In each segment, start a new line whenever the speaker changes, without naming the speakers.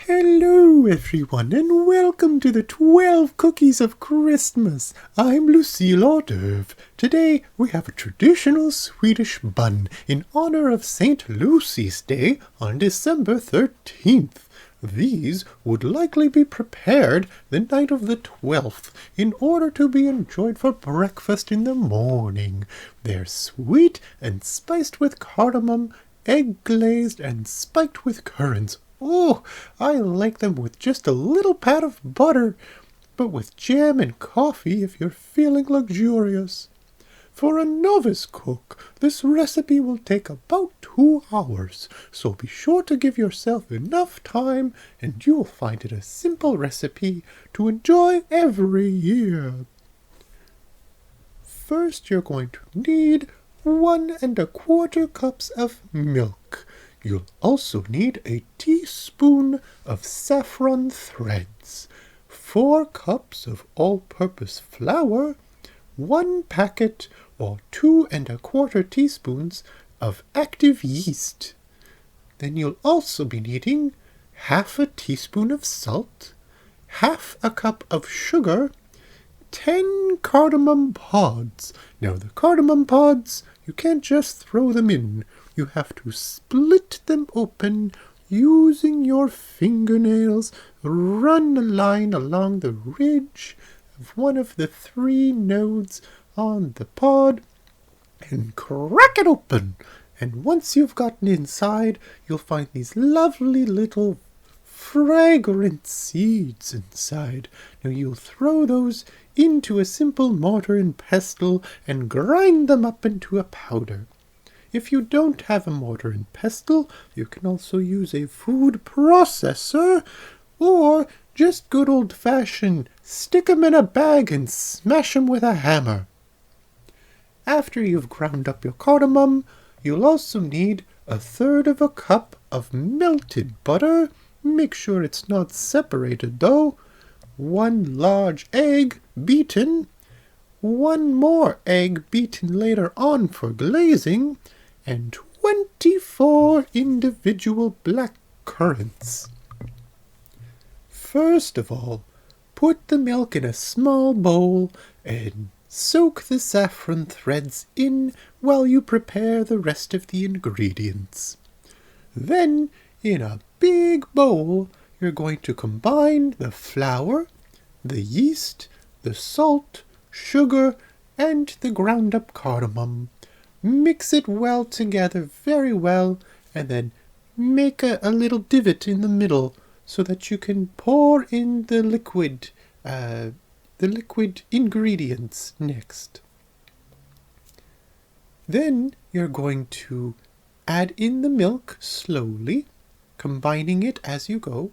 Hello everyone and welcome to the 12 Cookies of Christmas. I'm Lucille Orr-D'oeuvre. Today we have a traditional Swedish bun in honor of St. Lucy's Day on December 13th. These would likely be prepared the night of the 12th in order to be enjoyed for breakfast in the morning. They're sweet and spiced with cardamom, egg glazed and spiked with currants. Oh, I like them with just a little pat of butter, but with jam and coffee if you're feeling luxurious. For a novice cook, this recipe will take about 2 hours, so be sure to give yourself enough time and you'll find it a simple recipe to enjoy every year. First, you're going to need 1¼ cups of milk. You'll also need a teaspoon of saffron threads, 4 cups of all-purpose flour, 1 packet or 2¼ teaspoons of active yeast. Then you'll also be needing ½ a teaspoon of salt, ½ a cup of sugar, 10 cardamom pods. Now the cardamom pods, you can't just throw them in. You have to split them open using your fingernails. Run a line along the ridge of one of the 3 nodes on the pod and crack it open. And once you've gotten inside, you'll find these lovely little fragrant seeds inside. Now you'll throw those into a simple mortar and pestle and grind them up into a powder. If you don't have a mortar and pestle, you can also use a food processor or just good old-fashioned stick 'em in a bag and smash 'em with a hammer. After you've ground up your cardamom, you'll also need 1/3 cup of melted butter. Make sure it's not separated though. 1 large egg beaten. 1 more egg beaten later on for glazing. And 24 individual black currants. First of all, put the milk in a small bowl and soak the saffron threads in while you prepare the rest of the ingredients. Then, in a big bowl, you're going to combine the flour, the yeast, the salt, sugar, and the ground up cardamom. Mix it well together, very well, and then make a little divot in the middle so that you can pour in the liquid ingredients next. Then you're going to add in the milk slowly, combining it as you go.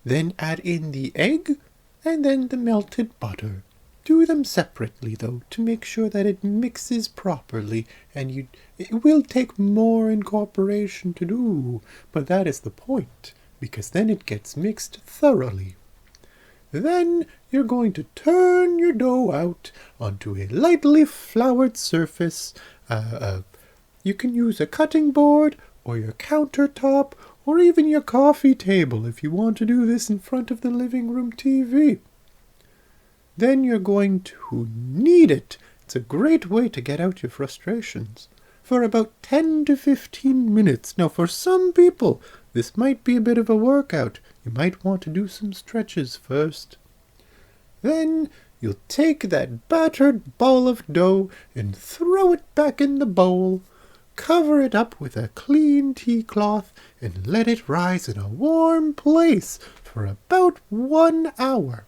Then add in the egg and then the melted butter. Do them separately, though, to make sure that it mixes properly, and it will take more incorporation to do, but that is the point, because then it gets mixed thoroughly. Then you're going to turn your dough out onto a lightly floured surface. You can use a cutting board, or your countertop, or even your coffee table if you want to do this in front of the living room TV. Then you're going to knead it. It's a great way to get out your frustrations. For about 10 to 15 minutes. Now for some people, this might be a bit of a workout. You might want to do some stretches first. Then you'll take that battered ball of dough and throw it back in the bowl. Cover it up with a clean tea cloth and let it rise in a warm place for about 1 hour.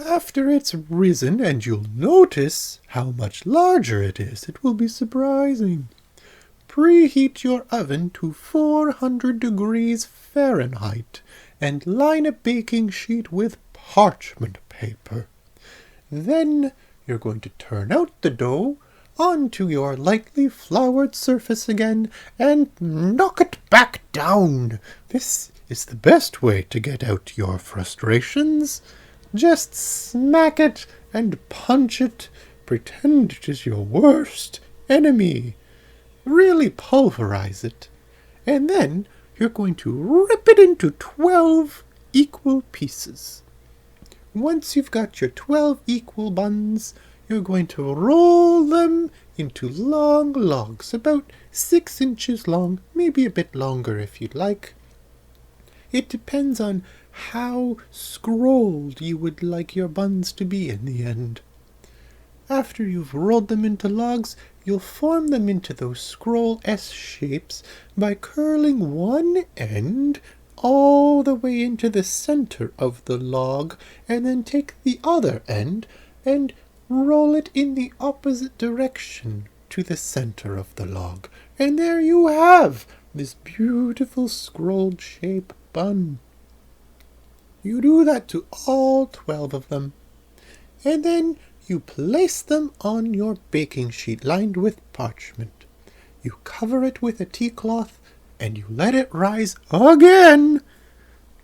After it's risen, and you'll notice how much larger it is, it will be surprising. Preheat your oven to 400 degrees Fahrenheit and line a baking sheet with parchment paper. Then you're going to turn out the dough onto your lightly floured surface again and knock it back down. This is the best way to get out your frustrations. Just smack it and punch it. Pretend it is your worst enemy. Really pulverize it. And then you're going to rip it into 12 equal pieces. Once you've got your 12 equal buns, you're going to roll them into long logs, about 6 inches long, maybe a bit longer if you'd like. It depends on how scrolled you would like your buns to be in the end. After you've rolled them into logs, you'll form them into those scroll S shapes by curling one end all the way into the center of the log, and then take the other end and roll it in the opposite direction to the center of the log. And there you have this beautiful scrolled shape bun. You do that to all 12 of them. And then you place them on your baking sheet lined with parchment. You cover it with a tea cloth and you let it rise again.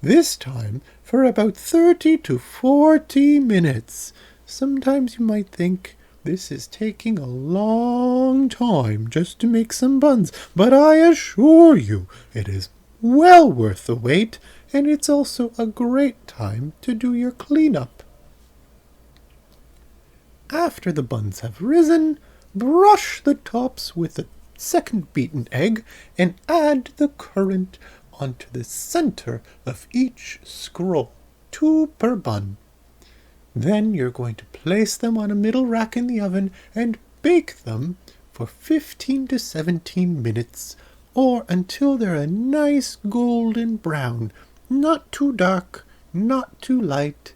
This time for about 30 to 40 minutes. Sometimes you might think this is taking a long time just to make some buns, but I assure you it is well worth the wait, and it's also a great time to do your cleanup. After the buns have risen, brush the tops with a second beaten egg and add the currant onto the center of each scroll, 2 per bun. Then you're going to place them on a middle rack in the oven and bake them for 15 to 17 minutes, or until they're a nice golden brown, not too dark, not too light.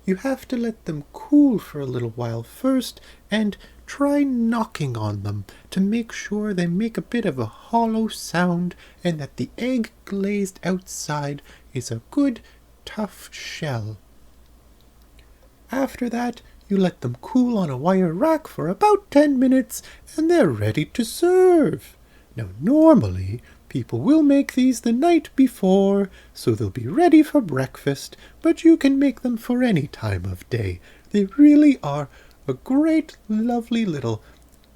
You have to let them cool for a little while first, and try knocking on them to make sure they make a bit of a hollow sound and that the egg glazed outside is a good tough shell. After that, you let them cool on a wire rack for about 10 minutes and they're ready to serve. Now normally, people will make these the night before, so they'll be ready for breakfast, but you can make them for any time of day. They really are a great, lovely little,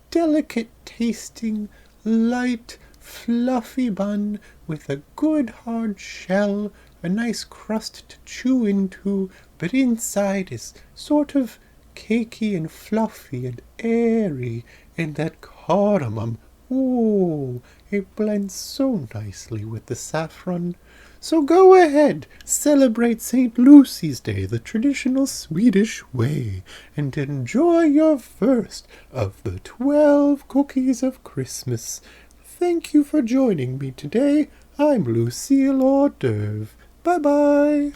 delicate-tasting, light, fluffy bun with a good hard shell, a nice crust to chew into, but inside is sort of cakey and fluffy and airy, and that cardamom, ooh, it blends so nicely with the saffron. So go ahead, celebrate St. Lucy's Day the traditional Swedish way, and enjoy your first of the 12 cookies of Christmas. Thank you for joining me today. I'm Lucille Orr-D'oeuvre. Bye-bye.